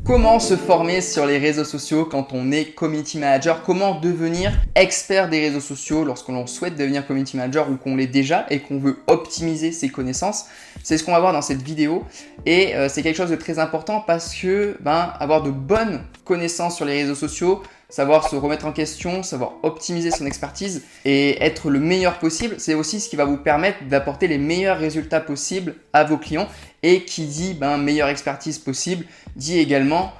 Comment se former sur les réseaux sociaux quand on est community manager? Comment devenir expert des réseaux sociaux lorsque l'on souhaite devenir community manager ou qu'on l'est déjà et qu'on veut optimiser ses connaissances? C'est ce qu'on va voir dans cette vidéo et c'est quelque chose de très important parce que avoir de bonnes connaissances sur les réseaux sociaux, savoir se remettre en question, savoir optimiser son expertise et être le meilleur possible, c'est aussi ce qui va vous permettre d'apporter les meilleurs résultats possibles à vos clients. Et qui dit meilleure expertise possible, dit également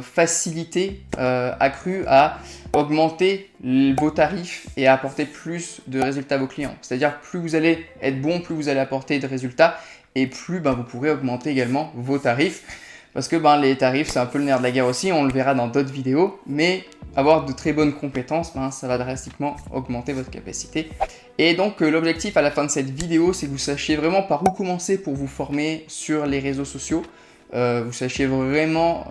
facilité accrue à augmenter vos tarifs et à apporter plus de résultats à vos clients. C'est-à-dire plus vous allez être bon, plus vous allez apporter de résultats et plus vous pourrez augmenter également vos tarifs. Parce que les tarifs, c'est un peu le nerf de la guerre aussi, on le verra dans d'autres vidéos, mais avoir de très bonnes compétences, ça va drastiquement augmenter votre capacité. Et donc l'objectif à la fin de cette vidéo, c'est que vous sachiez vraiment par où commencer pour vous former sur les réseaux sociaux. Vous sachiez vraiment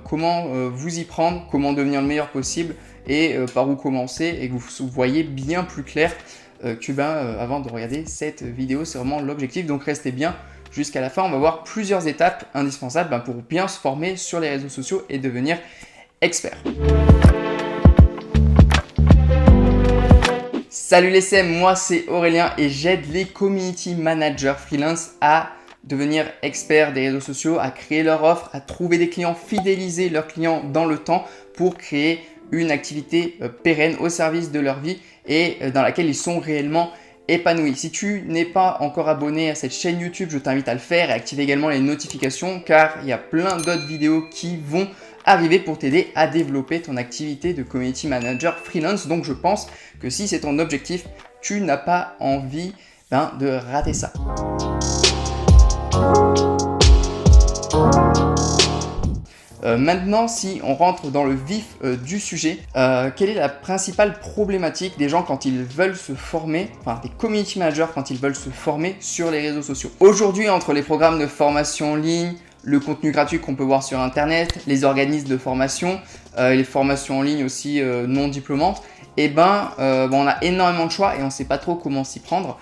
comment vous y prendre, comment devenir le meilleur possible et par où commencer et que vous voyez bien plus clair avant de regarder cette vidéo. C'est vraiment l'objectif, donc restez bien jusqu'à la fin. On va voir plusieurs étapes indispensables pour bien se former sur les réseaux sociaux et devenir expert. Salut les CM, moi c'est Aurélien et j'aide les community managers freelance à devenir experts des réseaux sociaux, à créer leur offre, à trouver des clients, fidéliser leurs clients dans le temps pour créer une activité pérenne au service de leur vie et dans laquelle ils sont réellement épanouis. Si tu n'es pas encore abonné à cette chaîne YouTube, je t'invite à le faire et activer également les notifications car il y a plein d'autres vidéos qui vont arriver pour t'aider à développer ton activité de community manager freelance. Donc je pense que si c'est ton objectif, tu n'as pas envie de rater ça. Maintenant, si on rentre dans le vif du sujet, quelle est la principale problématique des gens quand ils veulent se former, des community managers quand ils veulent se former sur les réseaux sociaux? Aujourd'hui, entre les programmes de formation en ligne, le contenu gratuit qu'on peut voir sur internet, les organismes de formation, les formations en ligne aussi non diplômantes, on a énormément de choix et on ne sait pas trop comment s'y prendre.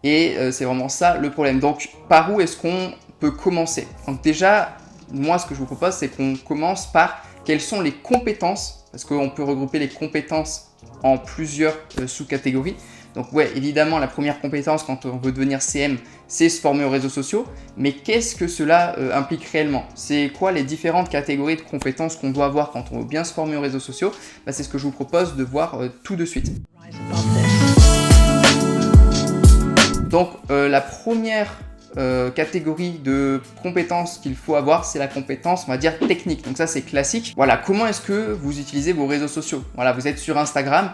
Et c'est vraiment ça le problème. Donc, par où est-ce qu'on peut commencer? Donc déjà, moi, ce que je vous propose, c'est qu'on commence par quelles sont les compétences, parce qu'on peut regrouper les compétences en plusieurs sous-catégories. Donc évidemment, la première compétence quand on veut devenir CM, c'est se former aux réseaux sociaux. Mais qu'est-ce que cela implique réellement? C'est quoi les différentes catégories de compétences qu'on doit avoir quand on veut bien se former aux réseaux sociaux? C'est ce que je vous propose de voir tout de suite. Donc la première catégorie de compétences qu'il faut avoir, c'est la compétence, on va dire, technique. Donc ça, c'est classique. Voilà, comment est-ce que vous utilisez vos réseaux sociaux? Voilà, vous êtes sur Instagram,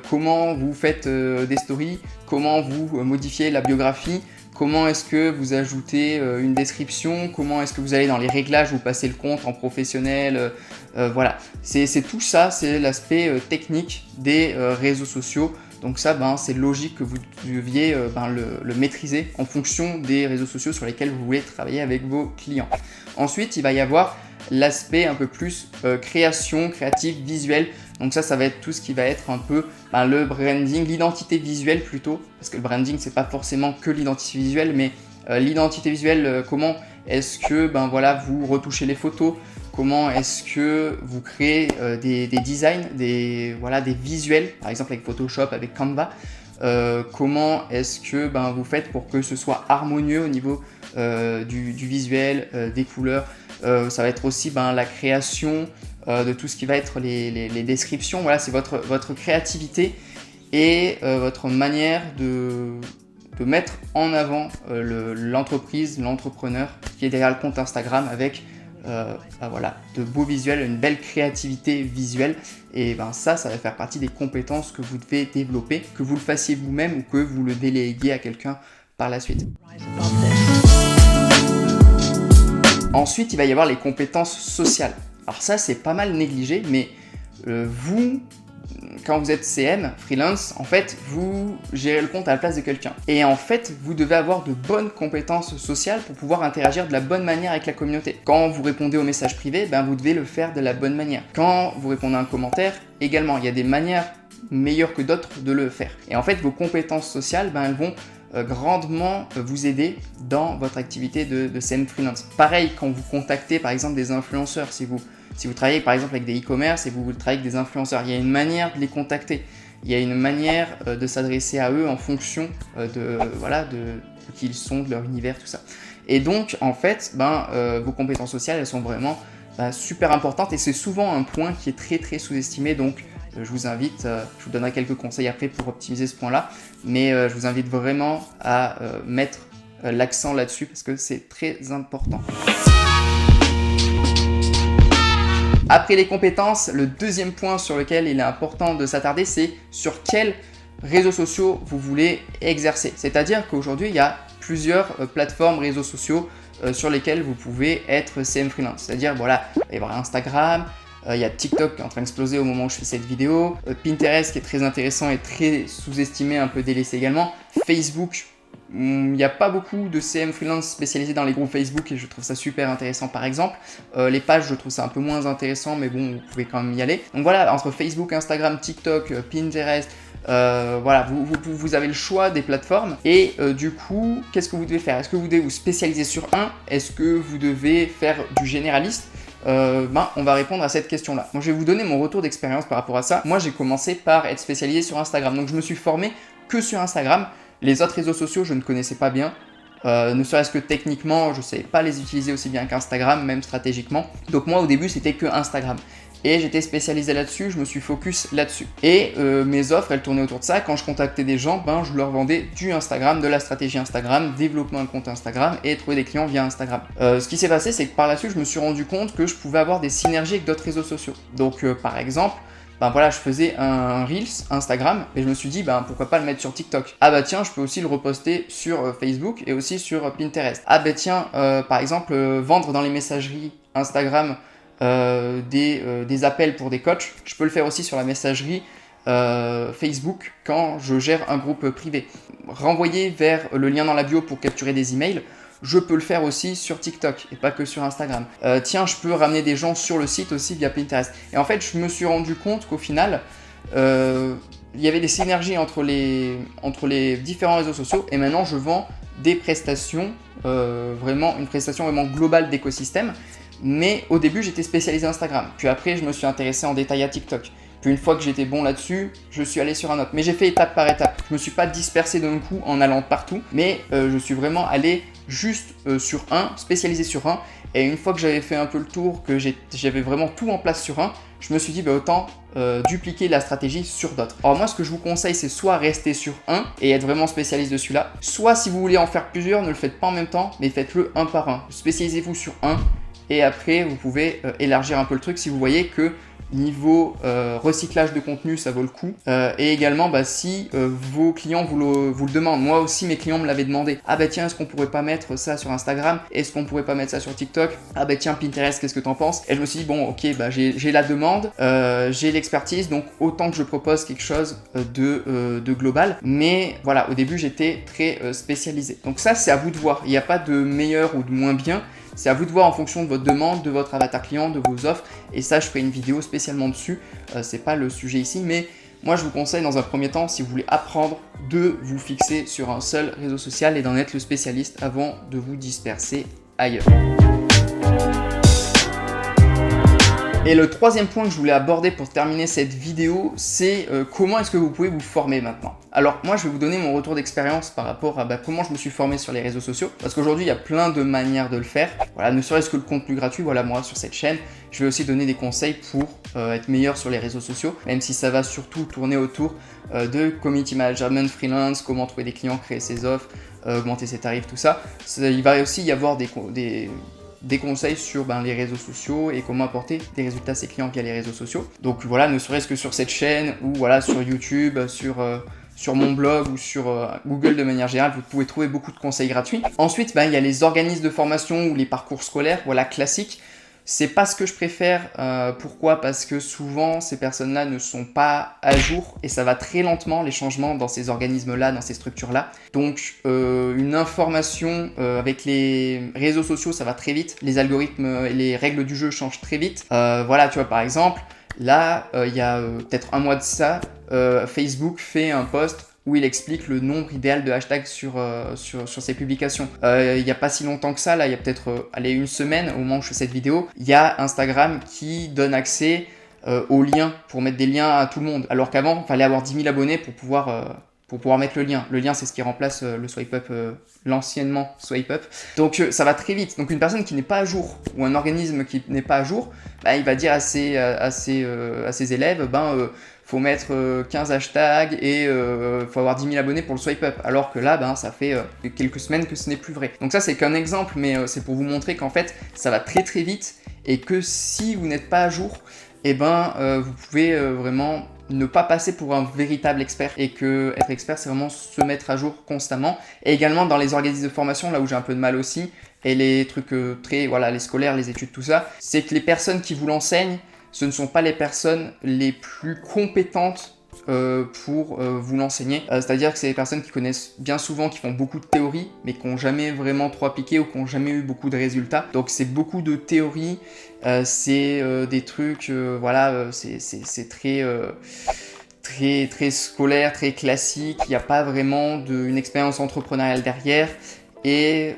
comment vous faites des stories, comment vous modifiez la biographie, comment est-ce que vous ajoutez une description, comment est-ce que vous allez dans les réglages, vous passez le compte en professionnel, voilà. C'est tout ça, c'est l'aspect technique des réseaux sociaux. Donc ça, c'est logique que vous deviez le maîtriser en fonction des réseaux sociaux sur lesquels vous voulez travailler avec vos clients. Ensuite, il va y avoir l'aspect un peu plus création, créative, visuelle. Donc ça va être tout ce qui va être un peu le branding, l'identité visuelle plutôt. Parce que le branding, c'est pas forcément que l'identité visuelle, mais l'identité visuelle, comment est-ce que vous retouchez les photos, comment est-ce que vous créez des designs, des visuels, par exemple avec Photoshop, avec Canva, comment est-ce que vous faites pour que ce soit harmonieux au niveau du visuel, des couleurs. Ça va être aussi la création de tout ce qui va être les descriptions. Voilà, c'est votre créativité et votre manière de mettre en avant l'entreprise, l'entrepreneur qui est derrière le compte Instagram avec de beaux visuels, une belle créativité visuelle. Et ça va faire partie des compétences que vous devez développer, que vous le fassiez vous-même ou que vous le déléguiez à quelqu'un par la suite. Ensuite, il va y avoir les compétences sociales. Alors ça, c'est pas mal négligé, mais vous, quand vous êtes CM, freelance, en fait, vous gérez le compte à la place de quelqu'un. Et en fait, vous devez avoir de bonnes compétences sociales pour pouvoir interagir de la bonne manière avec la communauté. Quand vous répondez aux messages privés, vous devez le faire de la bonne manière. Quand vous répondez à un commentaire, également, il y a des manières meilleures que d'autres de le faire. Et en fait, vos compétences sociales, elles vont grandement vous aider dans votre activité de CM freelance. Pareil, quand vous contactez par exemple des influenceurs, si vous travaillez par exemple avec des e-commerce et vous travaillez avec des influenceurs, il y a une manière de les contacter. Il y a une manière de s'adresser à eux en fonction de qui ils sont, de leur univers, tout ça. Et donc, en fait, vos compétences sociales, elles sont vraiment super importantes et c'est souvent un point qui est très très sous-estimé. Donc, je vous invite, je vous donnerai quelques conseils après pour optimiser ce point-là, mais je vous invite vraiment à mettre l'accent là-dessus parce que c'est très important. Après les compétences, le deuxième point sur lequel il est important de s'attarder, c'est sur quels réseaux sociaux vous voulez exercer. C'est-à-dire qu'aujourd'hui, il y a plusieurs plateformes réseaux sociaux sur lesquelles vous pouvez être CM freelance. C'est-à-dire, voilà, il va y avoir Instagram, il y a TikTok qui est en train d'exploser au moment où je fais cette vidéo, Pinterest qui est très intéressant et très sous-estimé, un peu délaissé également, Facebook. Il n'y a pas beaucoup de CM freelance spécialisés dans les groupes Facebook et je trouve ça super intéressant par exemple. Les pages, je trouve ça un peu moins intéressant, mais bon, vous pouvez quand même y aller. Donc voilà, entre Facebook, Instagram, TikTok, Pinterest, vous avez le choix des plateformes et du coup, qu'est-ce que vous devez faire? Est-ce que vous devez vous spécialiser sur un? Est-ce que vous devez faire du généraliste? On va répondre à cette question-là. Donc je vais vous donner mon retour d'expérience par rapport à ça. Moi, j'ai commencé par être spécialisé sur Instagram, donc je me suis formé que sur Instagram. Les autres réseaux sociaux, je ne connaissais pas bien, ne serait-ce que techniquement, je ne savais pas les utiliser aussi bien qu'Instagram, même stratégiquement. Donc moi, au début, c'était que Instagram. Et j'étais spécialisé là-dessus, je me suis focus là-dessus. Et mes offres, elles tournaient autour de ça. Quand je contactais des gens, je leur vendais du Instagram, de la stratégie Instagram, développement un compte Instagram et trouver des clients via Instagram. Ce qui s'est passé, c'est que par la suite, je me suis rendu compte que je pouvais avoir des synergies avec d'autres réseaux sociaux. Donc par exemple, je faisais un Reels Instagram et je me suis dit pourquoi pas le mettre sur TikTok. Tiens, je peux aussi le reposter sur Facebook et aussi sur Pinterest. Par exemple, vendre dans les messageries Instagram des appels pour des coachs, je peux le faire aussi sur la messagerie Facebook quand je gère un groupe privé. Renvoyer vers le lien dans la bio pour capturer des emails, je peux le faire aussi sur TikTok et pas que sur Instagram. Je peux ramener des gens sur le site aussi via Pinterest. Et en fait, je me suis rendu compte qu'au final, il y avait des synergies entre les différents réseaux sociaux et maintenant je vends des prestations, une prestation vraiment globale d'écosystème. Mais au début, j'étais spécialisé Instagram. Puis après, je me suis intéressé en détail à TikTok. Puis une fois que j'étais bon là-dessus, je suis allé sur un autre. Mais j'ai fait étape par étape. Je me suis pas dispersé d'un coup en allant partout, mais je suis vraiment allé juste sur un, spécialisé sur un. Et une fois que j'avais fait un peu le tour, que j'avais vraiment tout en place sur un, je me suis dit autant dupliquer la stratégie sur d'autres. Alors moi, ce que je vous conseille, c'est soit rester sur un et être vraiment spécialiste de celui-là, soit si vous voulez en faire plusieurs, ne le faites pas en même temps, mais faites-le un par un. Spécialisez-vous sur un. Et après, vous pouvez élargir un peu le truc si vous voyez que niveau recyclage de contenu, ça vaut le coup. Et également, si vos clients vous le demandent. Moi aussi, mes clients me l'avaient demandé. Tiens, est-ce qu'on pourrait pas mettre ça sur Instagram? Est-ce qu'on pourrait pas mettre ça sur TikTok? Tiens, Pinterest, qu'est-ce que t'en penses? Et je me suis dit, j'ai la demande, j'ai l'expertise, donc autant que je propose quelque chose de global. Mais voilà, au début, j'étais très spécialisé. Donc ça, c'est à vous de voir. Il n'y a pas de meilleur ou de moins bien. C'est à vous de voir en fonction de votre demande, de votre avatar client, de vos offres. Et ça, je ferai une vidéo spécialement dessus. C'est pas le sujet ici, mais moi, je vous conseille dans un premier temps, si vous voulez apprendre, de vous fixer sur un seul réseau social et d'en être le spécialiste avant de vous disperser ailleurs. Et le troisième point que je voulais aborder pour terminer cette vidéo, c'est comment est-ce que vous pouvez vous former maintenant. Alors moi, je vais vous donner mon retour d'expérience par rapport à comment je me suis formé sur les réseaux sociaux, parce qu'aujourd'hui, il y a plein de manières de le faire. Voilà, ne serait-ce que le contenu gratuit, voilà, moi sur cette chaîne, je vais aussi donner des conseils pour être meilleur sur les réseaux sociaux, même si ça va surtout tourner autour de community management, freelance, comment trouver des clients, créer ses offres, augmenter ses tarifs, tout ça. Il va aussi y avoir des conseils sur les réseaux sociaux et comment apporter des résultats à ses clients via les réseaux sociaux. Donc voilà, ne serait-ce que sur cette chaîne ou voilà sur YouTube, sur mon blog ou sur Google de manière générale, vous pouvez trouver beaucoup de conseils gratuits. Ensuite, il y a les organismes de formation ou les parcours scolaires, voilà, classiques. C'est pas ce que je préfère. Pourquoi? Parce que souvent, ces personnes-là ne sont pas à jour et ça va très lentement, les changements dans ces organismes-là, dans ces structures-là. Donc, une information avec les réseaux sociaux, ça va très vite. Les algorithmes et les règles du jeu changent très vite. Voilà, tu vois, par exemple, là, il y a peut-être un mois de ça, Facebook fait un post où il explique le nombre idéal de hashtags sur ses publications. Il n'y a pas si longtemps que ça, là, il y a peut-être une semaine, au moment où je fais cette vidéo, il y a Instagram qui donne accès aux liens, pour mettre des liens à tout le monde. Alors qu'avant, il fallait avoir 10 000 abonnés pour pouvoir mettre le lien. Le lien, c'est ce qui remplace le swipe up, l'anciennement swipe up. Donc ça va très vite. Donc une personne qui n'est pas à jour, ou un organisme qui n'est pas à jour, il va dire à ses élèves, faut mettre 15 hashtags et faut avoir 10 000 abonnés pour le swipe up. Alors que là, ça fait quelques semaines que ce n'est plus vrai. Donc ça, c'est qu'un exemple, mais c'est pour vous montrer qu'en fait, ça va très très vite et que si vous n'êtes pas à jour, vous pouvez vraiment ne pas passer pour un véritable expert, et que être expert, c'est vraiment se mettre à jour constamment. Et également dans les organismes de formation, là où j'ai un peu de mal aussi, et les trucs les scolaires, les études, tout ça, c'est que les personnes qui vous l'enseignent, ce ne sont pas les personnes les plus compétentes pour vous l'enseigner. C'est-à-dire que c'est des personnes qui connaissent bien souvent, qui font beaucoup de théorie, mais qui n'ont jamais vraiment trop appliqué ou qui n'ont jamais eu beaucoup de résultats. Donc c'est beaucoup de théorie, c'est des trucs, c'est très scolaire, très classique. Il n'y a pas vraiment une expérience entrepreneuriale derrière. Et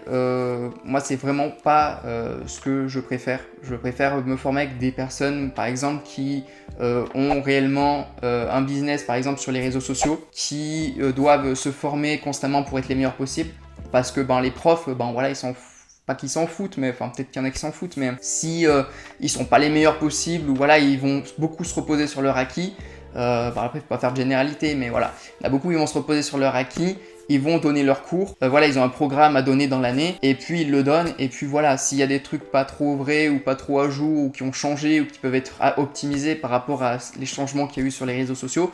moi, c'est vraiment pas ce que je préfère. Je préfère me former avec des personnes, par exemple, qui ont réellement un business, par exemple, sur les réseaux sociaux, qui doivent se former constamment pour être les meilleurs possibles. Parce que les profs, ils s'en foutent. Pas qu'ils s'en foutent, mais peut-être qu'il y en a qui s'en foutent, mais si ils sont pas les meilleurs possibles, ou ils vont beaucoup se reposer sur leur acquis. Après, il faut pas faire de généralité, mais voilà. Il y en a beaucoup, ils vont se reposer sur leur acquis. Ils vont donner leurs cours, ils ont un programme à donner dans l'année, et puis ils le donnent, et puis s'il y a des trucs pas trop vrais, ou pas trop à jour, ou qui ont changé, ou qui peuvent être optimisés par rapport à les changements qu'il y a eu sur les réseaux sociaux,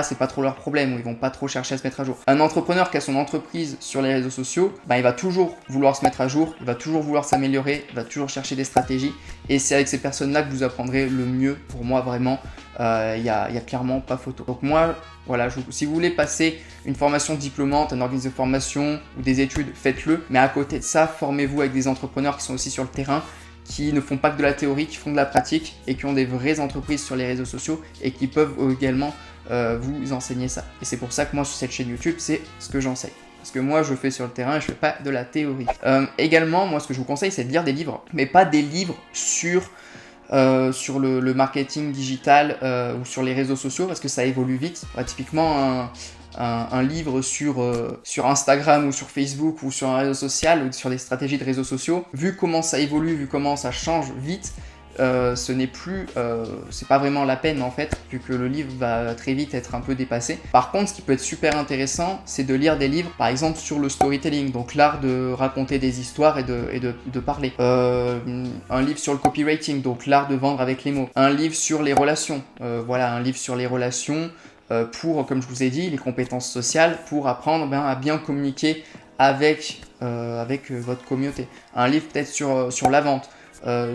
c'est pas trop leur problème, ou ils vont pas trop chercher à se mettre à jour. Un entrepreneur qui a son entreprise sur les réseaux sociaux, il va toujours vouloir se mettre à jour, il va toujours vouloir s'améliorer, il va toujours chercher des stratégies, et c'est avec ces personnes-là que vous apprendrez le mieux. Pour moi, vraiment, il y a clairement pas photo. Donc moi, si vous voulez passer une formation diplômante, un organisme de formation ou des études, faites-le. Mais à côté de ça, formez-vous avec des entrepreneurs qui sont aussi sur le terrain, qui ne font pas que de la théorie, qui font de la pratique et qui ont des vraies entreprises sur les réseaux sociaux et qui peuvent également vous enseigner ça. Et c'est pour ça que moi, sur cette chaîne YouTube, c'est ce que j'enseigne. Parce que moi, je fais sur le terrain et je fais pas de la théorie. Également, moi, ce que je vous conseille, c'est de lire des livres, mais pas des livres sur le marketing digital ou sur les réseaux sociaux, parce que ça évolue vite. Typiquement, un livre sur Instagram ou sur Facebook ou sur un réseau social ou sur des stratégies de réseaux sociaux, vu comment ça évolue, vu comment ça change vite, c'est pas vraiment la peine en fait, vu que le livre va très vite être un peu dépassé. Par contre, ce qui peut être super intéressant, c'est de lire des livres, par exemple sur le storytelling, donc l'art de raconter des histoires et de parler. Un livre sur le copywriting, donc l'art de vendre avec les mots. Un livre sur les relations, un livre sur les relations pour, comme je vous ai dit, les compétences sociales, pour apprendre à bien communiquer avec votre communauté. Un livre peut-être sur la vente.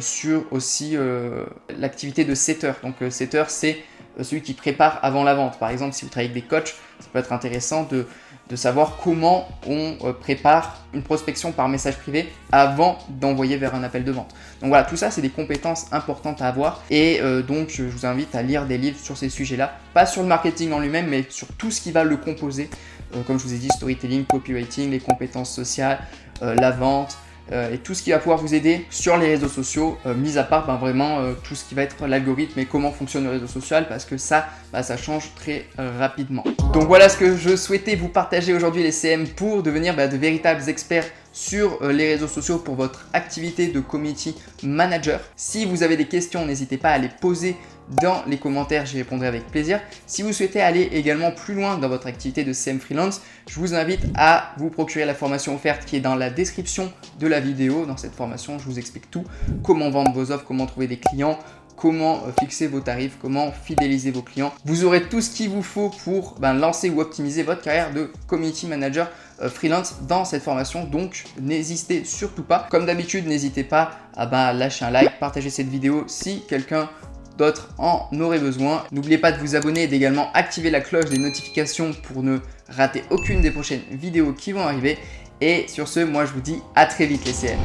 Sur aussi l'activité de setter. Donc setter, c'est celui qui prépare avant la vente. Par exemple, si vous travaillez avec des coachs, ça peut être intéressant de savoir comment on prépare une prospection par message privé avant d'envoyer vers un appel de vente. Donc voilà, tout ça, c'est des compétences importantes à avoir. Et donc, je vous invite à lire des livres sur ces sujets-là. Pas sur le marketing en lui-même, mais sur tout ce qui va le composer. Comme je vous ai dit, storytelling, copywriting, les compétences sociales, la vente, et tout ce qui va pouvoir vous aider sur les réseaux sociaux, mis à part vraiment tout ce qui va être l'algorithme et comment fonctionne le réseau social, parce que ça change très rapidement. Donc voilà ce que je souhaitais vous partager aujourd'hui, les CM, pour devenir de véritables experts sur les réseaux sociaux pour votre activité de community manager. Si vous avez des questions, n'hésitez pas à les poser dans les commentaires, j'y répondrai avec plaisir. Si vous souhaitez aller également plus loin dans votre activité de CM freelance, je vous invite à vous procurer la formation offerte qui est dans la description de la vidéo. Dans cette formation, je vous explique tout, comment vendre vos offres, comment trouver des clients, comment fixer vos tarifs, comment fidéliser vos clients. Vous aurez tout ce qu'il vous faut pour lancer ou optimiser votre carrière de community manager freelance dans cette formation. Donc n'hésitez surtout pas. Comme d'habitude, n'hésitez pas à lâcher un like, partager cette vidéo si quelqu'un d'autres en auraient besoin. N'oubliez pas de vous abonner et d'également activer la cloche des notifications pour ne rater aucune des prochaines vidéos qui vont arriver. Et sur ce, moi je vous dis à très vite les CM.